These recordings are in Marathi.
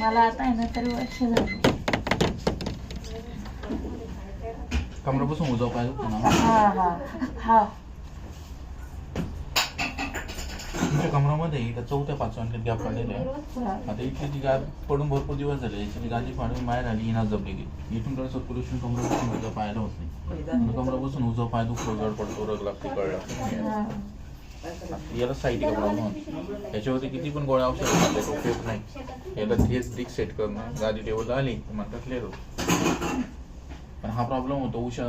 मला आता आहे ना तरी वर्ष झालं. कमरापासून उजव पाहिजे पुन्हा. हा हा हा. तुमच्या कमरामध्ये इथं 4-5 अंकी गॅप पडलेले आहे. आता इथली ती गॅप पडून भरपूर दिवस झाले. याची गादी फाडून बाहेर आली, इनाच जपली गेली. इथून थोडं सर्क्युलेशन कमरापासून उजव पाहायला होत नाही. कमरापासून उजव पाय दुखतो, जड पडतो, रग लागते, कळ लागते. याला साईड प्रॉब्लेम. याच्यावरती किती पण गोळ्या औषध उपयोग नाही. याला तेच ब्रिक सेट करणं, गादी टेबलला आली म्हणतात क्लिअर होतं. पण हा प्रॉब्लेम होतो उषा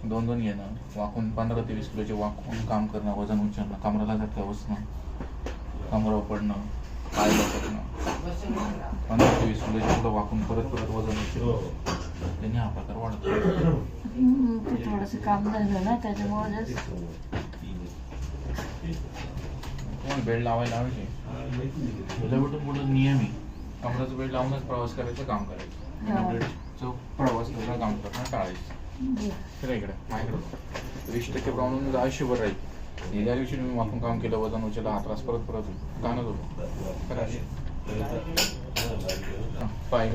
2-2 घेणं, वाकून 15 ते 20 किलोचे वाकून काम करणं, वजन उचलणं, कमराला झटका बसणं, कमरावर पडणं, पाय लपटणं, 15 ते 20 किलोचे पुढं वाकून परत वजन उचलणं, त्यांनी हा प्रकार वाढतो. ते थोडंसं काम झालं ना त्याच्यामुळे तुम्हाला बेड लावायला हवे. त्याच्याबरोबर पुढं नियम आहे, कमराचं बेड लावूनच प्रवास करायचं, काम करायचं. बेडचं प्रवास करायला काम करणं टाळायचं. तर इकडे माझ्याकडे 20% प्रॉब्लेम आयुष्यभर राहील. ज्या दिवशी मी वाकून काम केलं, वजन उचललं, हा त्रास परत कानच होतो. पाय